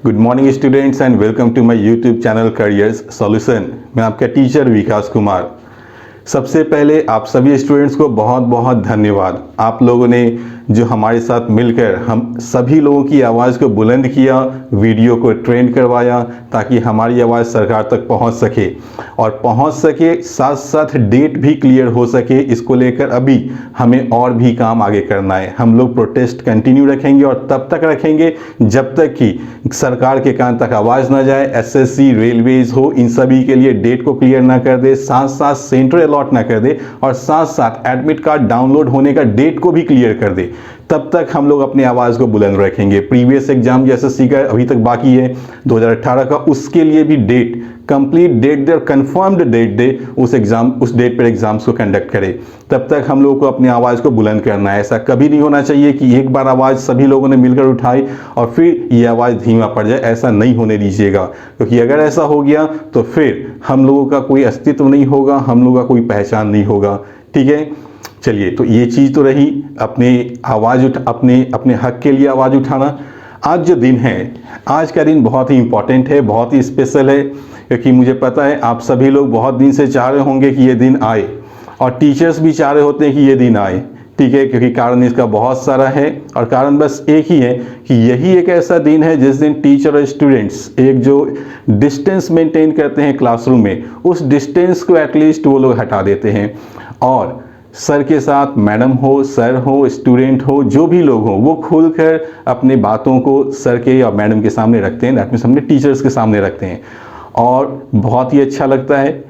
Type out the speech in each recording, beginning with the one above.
Good morning students and welcome to my YouTube channel careers solution. मैं आपका teacher विकास कुमार। सबसे पहले आप सभी स्टूडेंट्स को बहुत बहुत धन्यवाद। आप लोगों ने जो हमारे साथ मिलकर हम सभी लोगों की आवाज़ को बुलंद किया, वीडियो को ट्रेंड करवाया ताकि हमारी आवाज़ सरकार तक पहुंच सके और पहुंच सके साथ साथ डेट भी क्लियर हो सके। इसको लेकर अभी हमें और भी काम आगे करना है। हम लोग प्रोटेस्ट कंटिन्यू रखेंगे और तब तक रखेंगे जब तक कि सरकार के कान तक आवाज़ ना जाए। एसएससी, रेलवेज हो, इन सभी के लिए डेट को क्लियर ना कर दे, साथ साथ सेंटर अलॉट ना कर दे और साथ साथ एडमिट कार्ड डाउनलोड होने का डेट को भी क्लियर कर दे। तब तक हम लोग अपनी आवाज़ को बुलंद रखेंगे। प्रीवियस एग्जाम जो एसएससी का अभी तक बाकी है 2018 का, उसके लिए भी डेट, कंप्लीट डेट दे, कंफर्म्ड डेट दे, उस डेट पर एग्जाम्स को कंडक्ट करे। तब तक हम लोगों को अपनी आवाज़ को बुलंद करना है। ऐसा कभी नहीं होना चाहिए कि एक बार आवाज़ सभी लोगों ने मिलकर उठाई और फिर ये आवाज़ धीमा पड़ जाए। ऐसा नहीं होने दीजिएगा, क्योंकि अगर ऐसा हो गया तो फिर हम लोगों का कोई अस्तित्व नहीं होगा, हम लोगों का कोई पहचान नहीं होगा। ठीक है, चलिए, तो ये चीज़ तो रही अपने हक के लिए आवाज़ उठाना। आज जो दिन है, आज का दिन बहुत ही इम्पॉर्टेंट है, बहुत ही स्पेशल है, क्योंकि मुझे पता है आप सभी लोग बहुत दिन से चाह रहे होंगे कि ये दिन आए और टीचर्स भी चाह रहे होते हैं कि ये दिन आए। ठीक है, क्योंकि कारण इसका बहुत सारा है और कारण बस एक ही है कि यही एक ऐसा दिन है जिस दिन टीचर और स्टूडेंट्स एक जो डिस्टेंस मेंटेन करते हैं क्लासरूम में, उस डिस्टेंस को एटलीस्ट वो लोग हटा देते हैं और सर के साथ, मैडम हो, सर हो, स्टूडेंट हो, जो भी लोग हो, वो खुलकर अपने बातों को सर के या मैडम के सामने रखते हैं, दैट मीन्स अपने टीचर्स के सामने रखते हैं और बहुत ही अच्छा लगता है।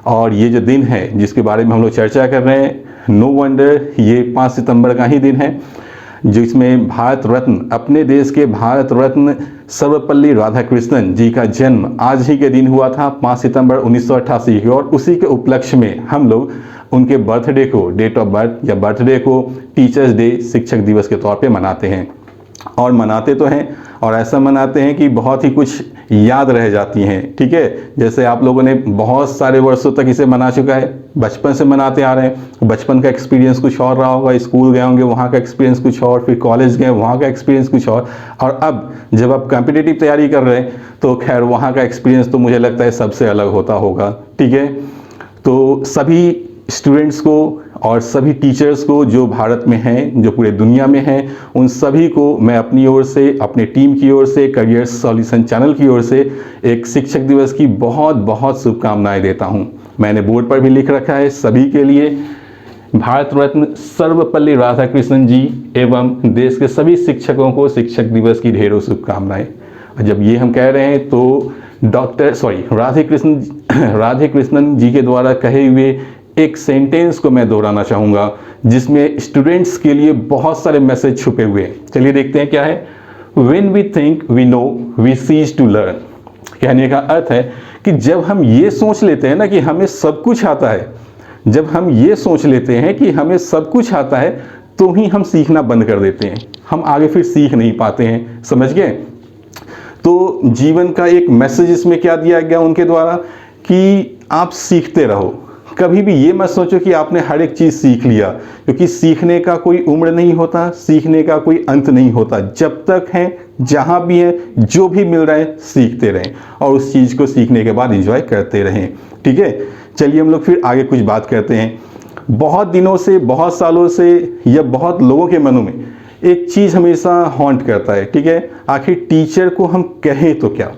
और ये जो दिन है जिसके बारे में हम लोग चर्चा कर रहे हैं, नो वंडर ये 5 सितंबर का ही दिन है, जिसमें भारत रत्न, अपने देश के भारत रत्न सर्वपल्ली राधाकृष्णन जी का जन्म आज ही के दिन हुआ था, 5 सितंबर 1988 को। और उसी के उपलक्ष्य में हम लोग उनके बर्थडे को, डेट ऑफ बर्थ या बर्थडे को टीचर्स डे, शिक्षक दिवस के तौर पे मनाते हैं। और मनाते तो हैं और ऐसा मनाते हैं कि बहुत ही कुछ याद रह जाती हैं। ठीक है, जैसे आप लोगों ने बहुत सारे वर्षों तक इसे मना चुका है, बचपन से मनाते आ रहे हैं। बचपन का एक्सपीरियंस कुछ और रहा होगा, स्कूल गए होंगे वहाँ का एक्सपीरियंस कुछ और, फिर कॉलेज गए वहाँ का एक्सपीरियंस कुछ और अब जब आप कॉम्पिटिटिव तैयारी कर रहे हैं तो खैर वहाँ का एक्सपीरियंस तो मुझे लगता है सबसे अलग होता होगा। ठीक है, तो सभी स्टूडेंट्स को और सभी टीचर्स को जो भारत में हैं, जो पूरे दुनिया में हैं, उन सभी को मैं अपनी ओर से, अपने टीम की ओर से, करियर सॉल्यूशन चैनल की ओर से एक शिक्षक दिवस की बहुत बहुत शुभकामनाएं देता हूं। मैंने बोर्ड पर भी लिख रखा है सभी के लिए, भारत रत्न सर्वपल्ली राधाकृष्णन जी एवं देश के सभी शिक्षकों को शिक्षक दिवस की ढेरों शुभकामनाएं। और जब ये हम कह रहे हैं तो राधे कृष्णन जी के द्वारा कहे हुए एक सेंटेंस को मैं दोहराना चाहूँगा, जिसमें स्टूडेंट्स के लिए बहुत सारे मैसेज छुपे हुए हैं। चलिए देखते हैं क्या है। When we think we know, we cease to learn। कहने का अर्थ है कि जब हम ये सोच लेते हैं ना कि हमें सब कुछ आता है, जब हम ये सोच लेते हैं कि हमें सब कुछ आता है, तो ही हम सीखना बंद कर देते हैं, हम आगे फिर सीख नहीं पाते हैं। समझ गए? तो जीवन का एक मैसेज इसमें क्या दिया गया उनके द्वारा कि आप सीखते रहो। कभी भी ये मत सोचो कि आपने हर एक चीज़ सीख लिया, क्योंकि सीखने का कोई उम्र नहीं होता, सीखने का कोई अंत नहीं होता। जब तक हैं, जहाँ भी हैं, जो भी मिल रहा है सीखते रहें और उस चीज़ को सीखने के बाद एंजॉय करते रहें। ठीक है, चलिए हम लोग फिर आगे कुछ बात करते हैं। बहुत दिनों से, बहुत सालों से या बहुत लोगों के मनों में एक चीज़ हमेशा हॉन्ट करता है। ठीक है, आखिर टीचर को हम कहें तो क्या?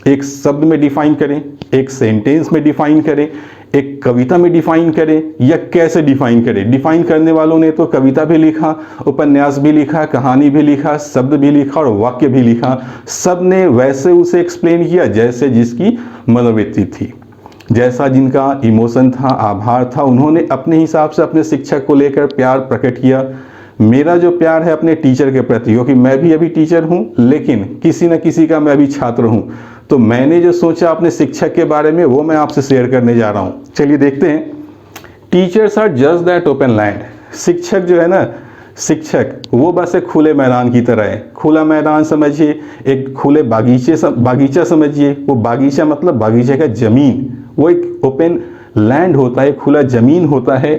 एक शब्द में डिफाइन करें, एक सेंटेंस में डिफाइन करें, एक कविता में डिफाइन करें, या कैसे डिफाइन करें? डिफाइन करने वालों ने तो कविता भी लिखा, उपन्यास भी लिखा, कहानी भी लिखा, शब्द भी लिखा और वाक्य भी लिखा। सब ने वैसे उसे एक्सप्लेन किया जैसे जिसकी मनोवृत्ति थी, जैसा जिनका इमोशन था, आभार था। उन्होंने अपने हिसाब से अपने शिक्षक को लेकर प्यार प्रकट किया। मेरा जो प्यार है अपने टीचर के प्रति, क्योंकि मैं भी अभी टीचर हूँ, लेकिन किसी न किसी का मैं अभी छात्र हूँ, तो मैंने जो सोचा अपने शिक्षक के बारे में वो मैं आपसे शेयर करने जा रहा हूँ। चलिए देखते हैं। Teachers are just that open land. शिक्षक जो है ना, शिक्षक वो बस एक खुले मैदान की तरह है। खुला मैदान समझिए, एक खुले बागीचा समझिए। वो बागीचा मतलब बागीचे का जमीन, वो एक ओपन लैंड होता है, खुला जमीन होता है।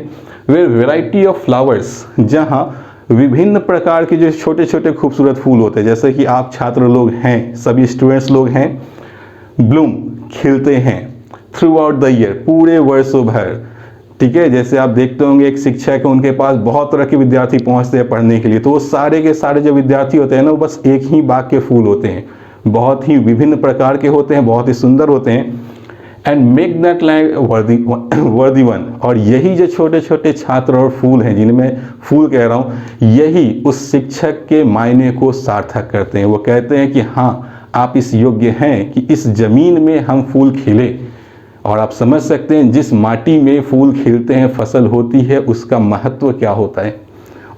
वेयर वेराइटी ऑफ फ्लावर्स, जहाँ विभिन्न प्रकार के जो छोटे छोटे खूबसूरत फूल होते हैं, जैसे कि आप छात्र लोग हैं, सभी स्टूडेंट्स लोग हैं, ब्लूम खिलते हैं थ्रू आउट द ईयर, पूरे वर्षों भर। ठीक है, जैसे आप देखते होंगे एक शिक्षक है, उनके पास बहुत तरह के विद्यार्थी पहुंचते हैं पढ़ने के लिए, तो वो सारे के सारे जो विद्यार्थी होते हैं ना, वो बस एक ही बाग के फूल होते हैं, बहुत ही विभिन्न प्रकार के होते हैं, बहुत ही सुंदर होते हैं। एंड मेक दैट लैंड वर्दी वन। और यही जो छोटे छोटे छात्र और फूल हैं, जिन्हें मैं फूल कह रहा हूँ, यही उस शिक्षक के मायने को सार्थक करते हैं। वो कहते हैं कि हाँ, आप इस योग्य हैं कि इस जमीन में हम फूल खिले। और आप समझ सकते हैं जिस माटी में फूल खिलते हैं, फसल होती है, उसका महत्व क्या होता है।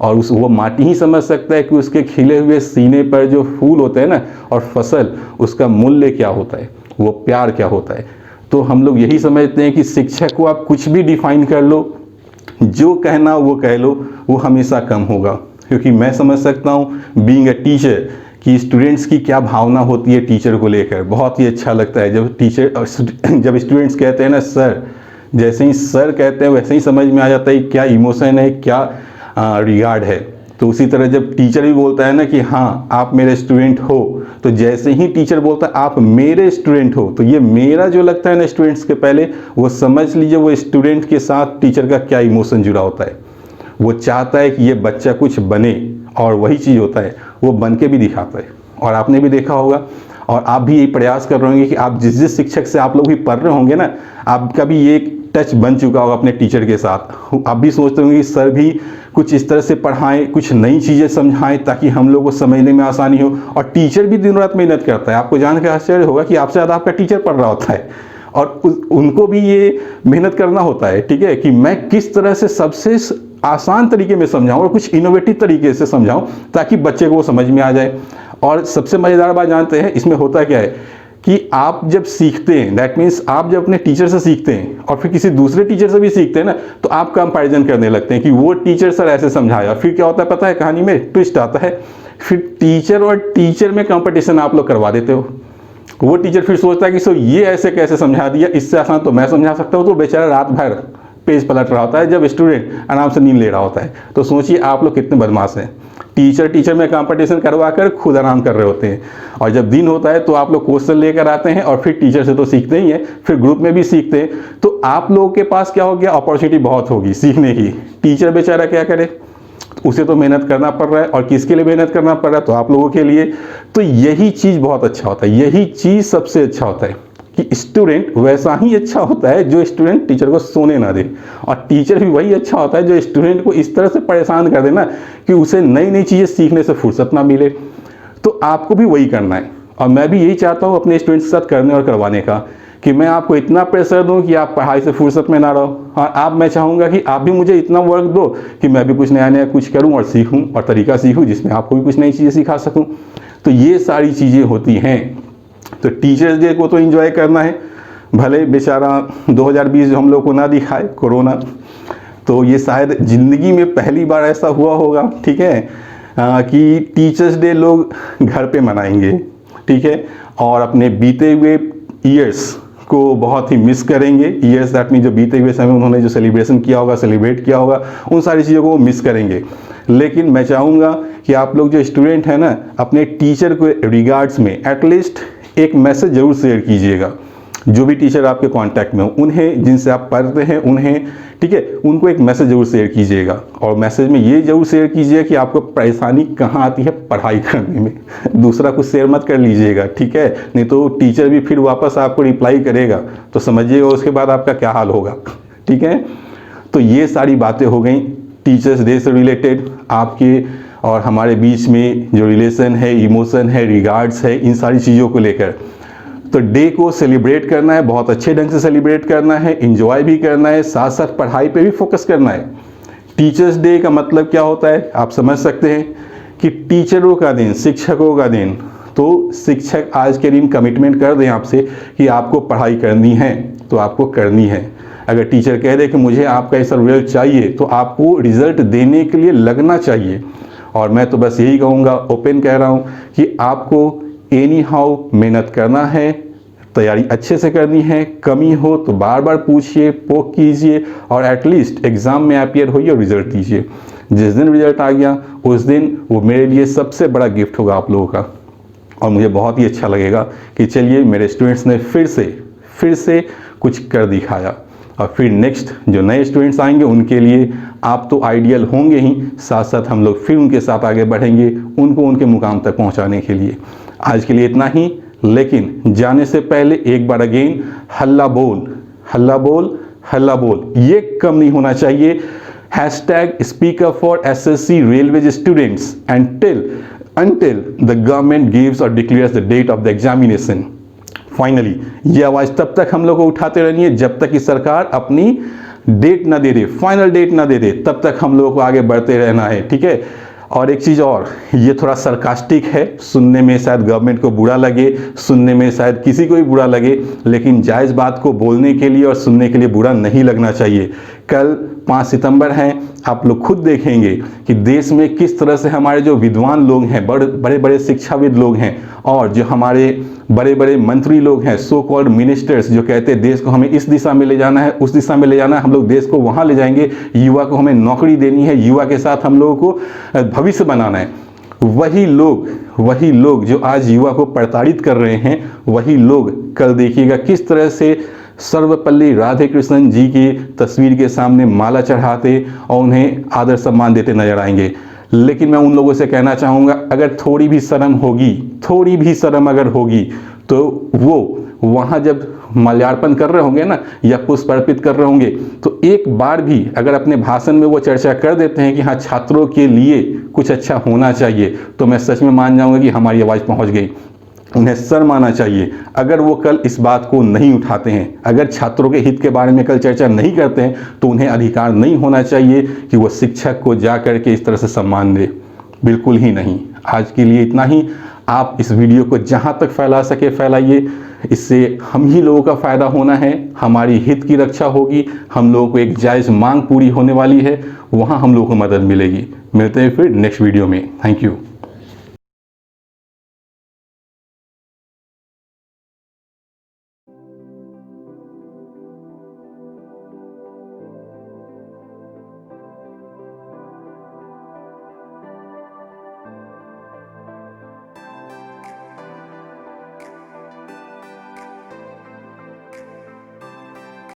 और वो माटी ही समझ सकता है कि उसके खिले हुए सीने पर जो फूल होते हैं ना और फसल, उसका मूल्य क्या होता है, वो प्यार क्या होता है। तो हम लोग यही समझते हैं कि शिक्षक को आप कुछ भी डिफाइन कर लो, जो कहना वो कह लो, वो हमेशा कम होगा। क्योंकि मैं समझ सकता हूँ बीइंग अ टीचर कि स्टूडेंट्स की क्या भावना होती है टीचर को लेकर। बहुत ही अच्छा लगता है जब स्टूडेंट्स कहते हैं ना सर, जैसे ही सर कहते हैं वैसे ही समझ में आ जाता है क्या इमोशन है, क्या रिगार्ड है। तो उसी तरह जब टीचर भी बोलता है ना कि हाँ आप मेरे स्टूडेंट हो, तो जैसे ही टीचर बोलता है आप मेरे स्टूडेंट हो, तो ये मेरा जो लगता है ना स्टूडेंट्स के पहले, वो समझ लीजिए वो स्टूडेंट के साथ टीचर का क्या इमोशन जुड़ा होता है। वो चाहता है कि ये बच्चा कुछ बने, और वही चीज़ होता है, वो बन के भी दिखाता है। और आपने भी देखा होगा, और आप भी यही प्रयास कर रहे होंगे कि आप जिस शिक्षक से आप लोग भी पढ़ रहे होंगे ना, आपका भी ये एक टच बन चुका होगा अपने टीचर के साथ। आप भी सोचते होंगे कि सर भी कुछ इस तरह से पढ़ाएं, कुछ नई चीज़ें समझाएं ताकि हम लोग को समझने में आसानी हो। और टीचर भी दिन रात मेहनत करता है। आपको जान के आश्चर्य होगा कि आपसे ज़्यादा आपका टीचर पढ़ रहा होता है, और उनको भी ये मेहनत करना होता है, ठीक है, कि मैं किस तरह से सबसे आसान तरीके में समझाऊं और कुछ इनोवेटिव तरीके से समझाऊं ताकि बच्चे को वो समझ में आ जाए। और सबसे मज़ेदार बात जानते हैं इसमें होता क्या है कि आप जब सीखते हैं, दैट मीन्स आप जब अपने टीचर से सीखते हैं और फिर किसी दूसरे टीचर से भी सीखते हैं ना, तो आप कंपैरिजन करने लगते हैं कि वो टीचर सर ऐसे समझाया। फिर क्या होता है पता है, कहानी में ट्विस्ट आता है, फिर टीचर और टीचर में कंपटीशन आप लोग करवा देते हो। वो टीचर फिर सोचता है कि सो ये ऐसे कैसे समझा दिया, इससे आसान तो मैं समझा सकता हूँ। तो बेचारा रात भर पेज पलट रहा होता है जब स्टूडेंट आराम से नींद ले रहा होता है। तो सोचिए आप लोग कितने बदमाश हैं, टीचर में कंपटीशन करवा कर खुद आराम कर रहे होते हैं। और जब दिन होता है तो आप लोग क्वेश्चन लेकर आते हैं, और फिर टीचर से तो सीखते ही हैं, फिर ग्रुप में भी सीखते हैं। तो आप लोगों के पास क्या हो गया, अपॉर्चुनिटी बहुत होगी सीखने की। टीचर बेचारा क्या करे, उसे तो मेहनत करना पड़ रहा है, और किसके लिए मेहनत करना पड़ रहा है, तो आप लोगों के लिए। तो यही चीज़ बहुत अच्छा होता है, यही चीज़ सबसे अच्छा होता है कि स्टूडेंट वैसा ही अच्छा होता है जो स्टूडेंट टीचर को सोने ना दे, और टीचर भी वही अच्छा होता है जो स्टूडेंट को इस तरह से परेशान कर देना कि उसे नई नई चीज़ें सीखने से फुर्सत ना मिले। तो आपको भी वही करना है, और मैं भी यही चाहता हूँ अपने स्टूडेंट्स के साथ करने और करवाने का, कि मैं आपको इतना प्रेशर दूं कि आप पढ़ाई से फुर्सत में ना रहो, और मैं चाहूँगा कि आप भी मुझे इतना वर्क दो कि मैं भी कुछ नया नया कुछ करूँ और सीखूँ और तरीका सीखूँ जिसमें आपको भी कुछ नई चीज़ें सिखा सकूँ। तो ये सारी चीज़ें होती हैं। तो टीचर्स डे को तो एंजॉय करना है, भले बेचारा 2020 जो हम लोग को ना दिखाए कोरोना, तो ये शायद ज़िंदगी में पहली बार ऐसा हुआ होगा, ठीक है, कि टीचर्स डे लोग घर पे मनाएंगे, ठीक है, और अपने बीते हुए ईयर्स को बहुत ही मिस करेंगे। ईयर्स दैट मीन जो बीते हुए समय उन्होंने जो सेलिब्रेशन किया होगा, सेलिब्रेट किया होगा, उन सारी चीज़ों को वो मिस करेंगे। लेकिन मैं चाहूँगा कि आप लोग जो स्टूडेंट हैं ना, अपने टीचर को रिगार्ड्स में एटलीस्ट एक मैसेज ज़रूर शेयर कीजिएगा। जो भी टीचर आपके कांटेक्ट में हो, उन्हें, जिनसे आप पढ़ते हैं उन्हें, ठीक है, उनको एक मैसेज ज़रूर शेयर कीजिएगा। और मैसेज में ये ज़रूर शेयर कीजिए कि आपको परेशानी कहाँ आती है पढ़ाई करने में। दूसरा कुछ शेयर मत कर लीजिएगा, ठीक है, नहीं तो टीचर भी फिर वापस आपको रिप्लाई करेगा, तो समझिएगा उसके बाद आपका क्या हाल होगा, ठीक है। तो ये सारी बातें हो गई टीचर्स डे से रिलेटेड, आपके और हमारे बीच में जो रिलेशन है, इमोशन है, रिगार्ड्स है, इन सारी चीज़ों को लेकर। तो डे को सेलिब्रेट करना है, बहुत अच्छे ढंग से सेलिब्रेट करना है, एंजॉय भी करना है, साथ साथ पढ़ाई पे भी फोकस करना है। टीचर्स डे का मतलब क्या होता है आप समझ सकते हैं कि टीचरों का दिन, शिक्षकों का दिन। तो शिक्षक आज के दिन कमिटमेंट कर दें आपसे कि आपको पढ़ाई करनी है तो आपको करनी है। अगर टीचर कह दे कि मुझे आपका ऐसा रिजल्ट चाहिए, तो आपको रिजल्ट देने के लिए लगना चाहिए। और मैं तो बस यही कहूँगा, ओपन कह रहा हूँ कि आपको एनी हाउ मेहनत करना है, तैयारी अच्छे से करनी है, कमी हो तो बार बार पूछिए, पोक कीजिए, और एटलीस्ट एग्ज़ाम में अपीयर होइए और रिजल्ट दीजिए। जिस दिन रिजल्ट आ गया उस दिन वो मेरे लिए सबसे बड़ा गिफ्ट होगा आप लोगों का, और मुझे बहुत ही अच्छा लगेगा कि चलिए मेरे स्टूडेंट्स ने फिर से कुछ कर दिखाया। और फिर नेक्स्ट जो नए स्टूडेंट्स आएंगे उनके लिए आप तो आइडियल होंगे ही, साथ साथ हम लोग फिर उनके साथ आगे बढ़ेंगे उनको उनके मुकाम तक पहुंचाने के लिए। आज के लिए इतना ही, लेकिन जाने से पहले एक बार अगेन हल्ला बोल, हल्ला बोल, हल्ला बोल, ये कम नहीं होना चाहिए। #speaker for SSC Railway students until the government gives or declares the date of the examination. Finally ये आवाज़ तब तक हम लोग को उठाते रहनी है जब तक कि सरकार अपनी डेट ना दे दे, फाइनल डेट ना दे दे, तब तक हम लोगों को आगे बढ़ते रहना है, ठीक है। और एक चीज़ और, ये थोड़ा सरकास्टिक है, सुनने में शायद गवर्नमेंट को बुरा लगे, सुनने में शायद किसी को भी बुरा लगे, लेकिन जायज़ बात को बोलने के लिए और सुनने के लिए बुरा नहीं लगना चाहिए। कल 5 सितंबर हैं, आप लोग खुद देखेंगे कि देश में किस तरह से हमारे जो विद्वान लोग हैं, बड़े बड़े शिक्षाविद लोग हैं, और जो हमारे बड़े बड़े मंत्री लोग हैं, सो कॉल्ड मिनिस्टर्स, जो कहते हैं देश को हमें इस दिशा में ले जाना है, उस दिशा में ले जाना है, हम लोग देश को वहाँ ले जाएंगे, युवा को हमें नौकरी देनी है, युवा के साथ हम लोगों को भविष्य बनाना है। वही लोग जो आज युवा को प्रताड़ित कर रहे हैं, वही लोग कल देखिएगा किस तरह से सर्वपल्ली राधाकृष्णन जी की तस्वीर के सामने माला चढ़ाते और उन्हें आदर सम्मान देते नजर आएंगे। लेकिन मैं उन लोगों से कहना चाहूँगा, अगर थोड़ी भी शर्म अगर होगी तो वो वहाँ जब माल्यार्पण कर रहे होंगे ना, या पुष्प अर्पित कर रहे होंगे, तो एक बार भी अगर अपने भाषण में वो चर्चा कर देते हैं कि हाँ छात्रों के लिए कुछ अच्छा होना चाहिए, तो मैं सच में मान जाऊँगा कि हमारी आवाज़ पहुँच गई। उन्हें शर्म आना चाहिए अगर वो कल इस बात को नहीं उठाते हैं, अगर छात्रों के हित के बारे में कल चर्चा नहीं करते हैं, तो उन्हें अधिकार नहीं होना चाहिए कि वो शिक्षक को जा कर के इस तरह से सम्मान दे, बिल्कुल ही नहीं। आज के लिए इतना ही। आप इस वीडियो को जहाँ तक फैला सके फैलाइए, इससे हम ही लोगों का फ़ायदा होना है, हमारी हित की रक्षा होगी, हम लोगों को एक जायज़ मांग पूरी होने वाली है, वहाँ हम लोगों को मदद मिलेगी। मिलते हैं फिर नेक्स्ट वीडियो में। Thank you.